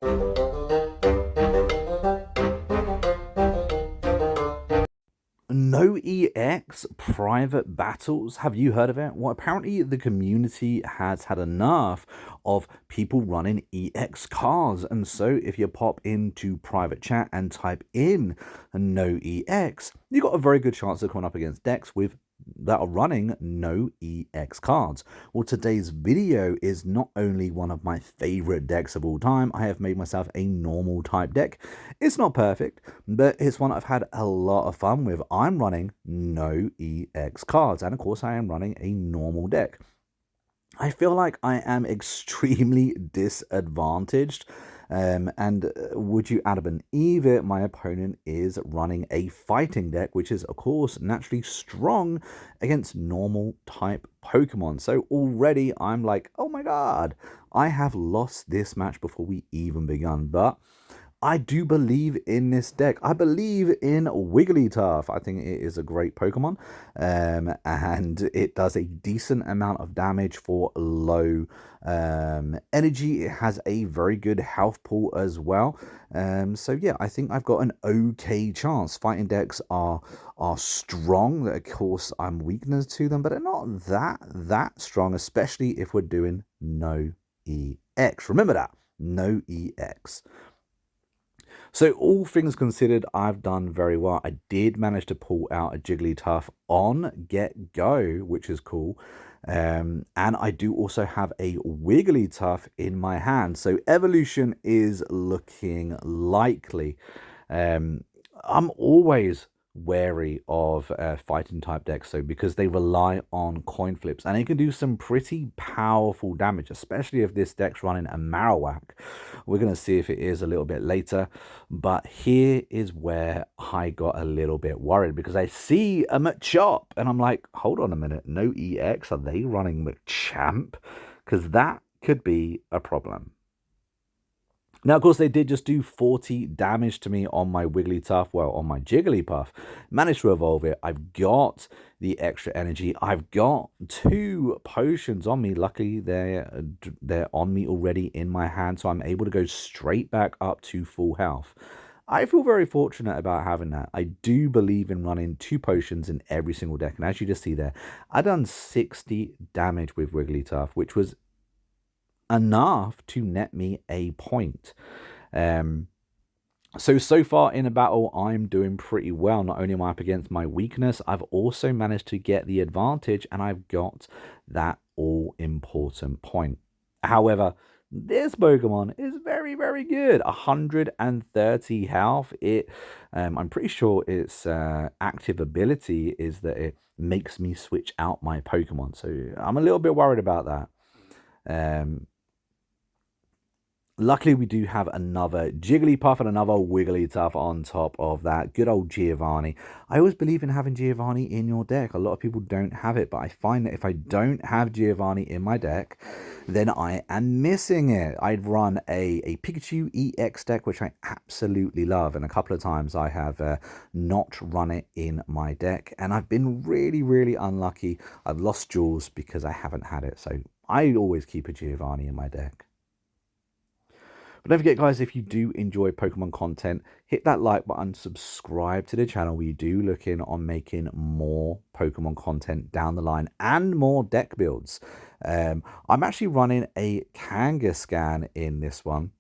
NOEX private battles. Have you heard of it? Well, apparently the community has had enough of people running EX cards. And so if you pop into private chat and type in NOEX, you got a very good chance of coming up against decks with that are running NOEX cards. Well, today's video is not only one of my favorite decks of all time. I have made myself a normal type deck. It's not perfect, but it's one I've had a lot of fun with. I'm running NOEX cards, and of course I am running a normal deck. I feel like I am extremely disadvantaged. And would you add an either, my opponent is running a fighting deck, which is, of course, naturally strong against normal type Pokemon. So already I'm like, oh my god, I have lost this match before we even begun. But I do believe in this deck. I believe in Wigglytuff. I think it is a great Pokemon, and it does a decent amount of damage for low energy. It has a very good health pool as well. So yeah, I think I've got an okay chance. Fighting decks are strong. Of course, I'm weakness to them, but they're not that strong, especially if we're doing no EX. Remember that, no EX. So all things considered, I've done very well. I did manage to pull out a Jigglytuff on get-go, which is cool. And I do also have a Wigglytuff in my hand. So evolution is looking likely. I'm always wary of fighting type decks, so because they rely on coin flips, and it can do some pretty powerful damage, especially if this deck's running a Marowak. We're going to see if it is a little bit later, but here is where I got a little bit worried, because I see a Machop and I'm like, hold on a minute, no EX, are they running Machamp? Because that could be a problem. Now, of course, they did just do 40 damage to me on my Wigglytuff, well, on my Jigglypuff. Managed to evolve it. I've got the extra energy. I've got 2 potions on me. Luckily, they're on me already in my hand, so I'm able to go straight back up to full health. I feel very fortunate about having that. I do believe in running 2 potions in every single deck, and as you just see there, I done 60 damage with Wigglytuff, which was enough to net me a point. So far in a battle, I'm doing pretty well. Not only am I up against my weakness, I've also managed to get the advantage, and I've got that all-important point. However, this Pokemon is very, very good. 130 health. I'm pretty sure its active ability is that it makes me switch out my Pokemon. So I'm a little bit worried about that. Luckily, we do have another Jigglypuff and another Wigglytuff on top of that. Good old Giovanni. I always believe in having Giovanni in your deck. A lot of people don't have it, but I find that if I don't have Giovanni in my deck, then I am missing it. I'd run a Pikachu EX deck, which I absolutely love, and a couple of times I have not run it in my deck, and I've been really, really unlucky. I've lost Jules because I haven't had it, so I always keep a Giovanni in my deck. But don't forget, guys, if you do enjoy Pokemon content, hit that like button, subscribe to the channel. We do look in on making more Pokemon content down the line and more deck builds. I'm actually running a Kangaskhan in this one.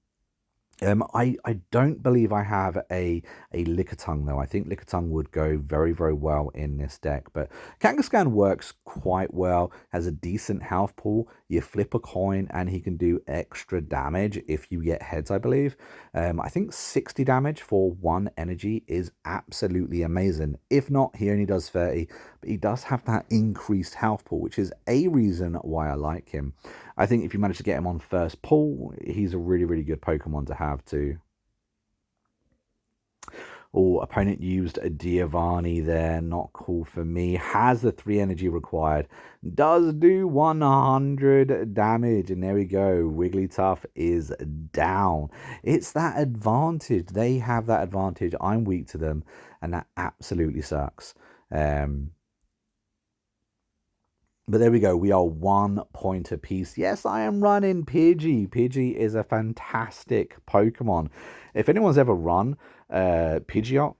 I don't believe I have a Lickitung, though. I think Lickitung would go very, very well in this deck. But Kangaskhan works quite well, has a decent health pool. You flip a coin and he can do extra damage if you get heads, I believe. I think 60 damage for 1 energy is absolutely amazing. If not, he only does 30. But he does have that increased health pool, which is a reason why I like him. I think if you manage to get him on first pull, he's a really, really good Pokemon to have too. Oh, opponent used a Giovanni there. Not cool for me. Has the 3 energy required. Does do 100 damage. And there we go. Wigglytuff is down. It's that advantage. They have that advantage. I'm weak to them. And that absolutely sucks. But there we go. We are 1 point apiece. Yes, I am running Pidgey. Pidgey is a fantastic Pokemon. If anyone's ever run Pidgeotto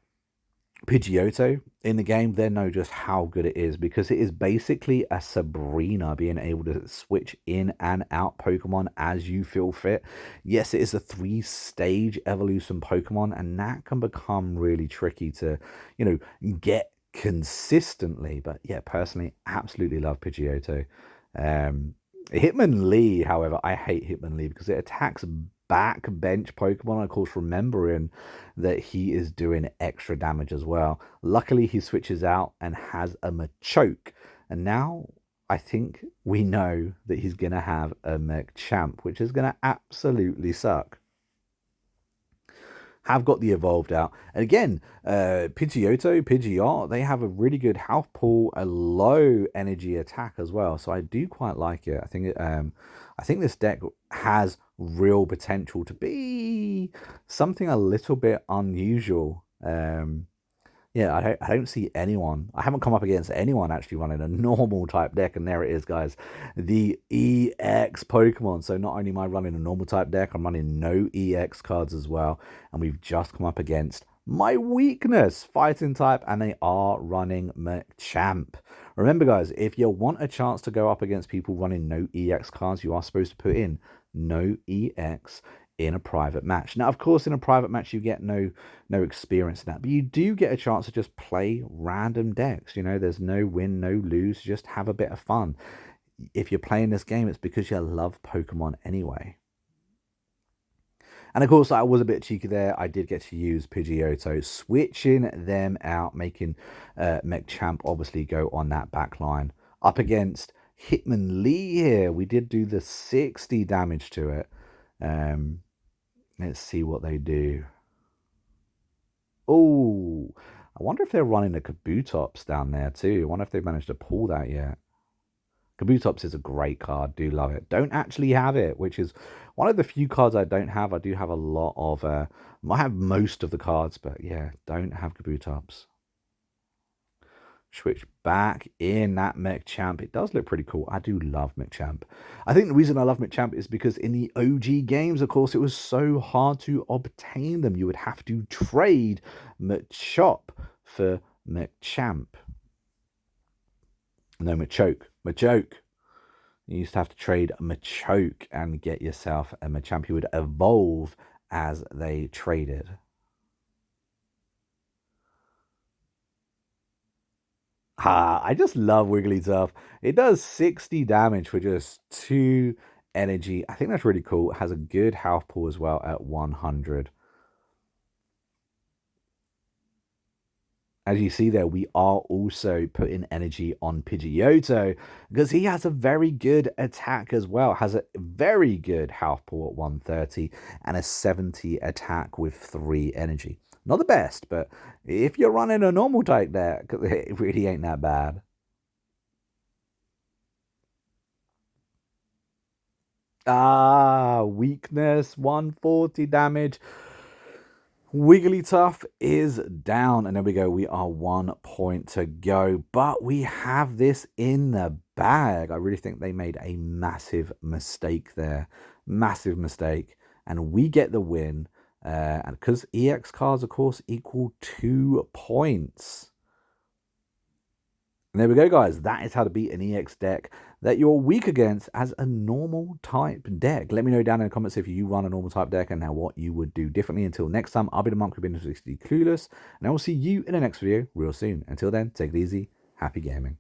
in the game, they know just how good it is, because it is basically a Sabrina, being able to switch in and out Pokemon as you feel fit. Yes, it is a 3-stage evolution Pokemon, and that can become really tricky to, get consistently. But yeah, personally, absolutely love Pidgeotto. Hitmonlee, however, I hate Hitmonlee because it attacks backbench Pokemon. Of course, remembering that he is doing extra damage as well. Luckily, he switches out and has a Machoke. And now I think we know that he's going to have a Machamp, which is going to absolutely suck. Have got the evolved out. And again, Pidgeot, they have a really good health pool, a low energy attack as well. So I do quite like it. I think this deck has real potential to be something a little bit unusual. Yeah, I don't see anyone. I haven't come up against anyone actually running a normal type deck, and there it is, guys. The EX Pokemon. So not only am I running a normal type deck, I'm running no EX cards as well. And we've just come up against my weakness, fighting type, and they are running Machamp. Remember, guys, if you want a chance to go up against people running no EX cards, you are supposed to put in no EX in a private match. Now, of course, in a private match, you get no experience in that, but you do get a chance to just play random decks. There's no win, no lose, just have a bit of fun. If you're playing this game, it's because you love Pokemon anyway. And of course, I was a bit cheeky there. I did get to use Pidgeotto, switching them out, making Machamp obviously go on that back line. Up against Hitmonlee here, we did do the 60 damage to it. Let's see what they do. Oh, I wonder if they're running a Kabutops down there too. I wonder if they've managed to pull that yet. Kabutops is a great card. Do love it. Don't actually have it, which is one of the few cards I don't have. I do have a lot of, I have most of the cards, but yeah, don't have Kabutops. Switch back in that Machamp. It does look pretty cool. I do love Machamp. I think the reason I love Machamp is because in the OG games, of course, it was so hard to obtain them. You would have to trade Machop for Machamp. No, Machoke. Machoke. You used to have to trade Machoke and get yourself a Machamp. You would evolve as they traded. I just love Wigglytuff. It does 60 damage for just 2 energy. I think that's really cool. It has a good health pool as well at 100. As you see there, we are also putting energy on Pidgeotto because he has a very good attack as well. Has a very good health pool at 130 and a 70 attack with 3 energy. Not the best, but if you're running a normal type deck, it really ain't that bad. Weakness, 140 damage. Wigglytuff is down, and there we go. We are 1 point to go, but we have this in the bag. I really think they made a massive mistake there. Massive mistake. And we get the win. And because EX cards, of course, equal 2 points. And there we go, guys. That is how to beat an EX deck that you're weak against as a normal type deck. Let me know down in the comments if you run a normal type deck and now what you would do differently. Until next time, I'll be the monk who's been 60 clueless, and I will see you in the next video real soon. Until then, take it easy. Happy gaming.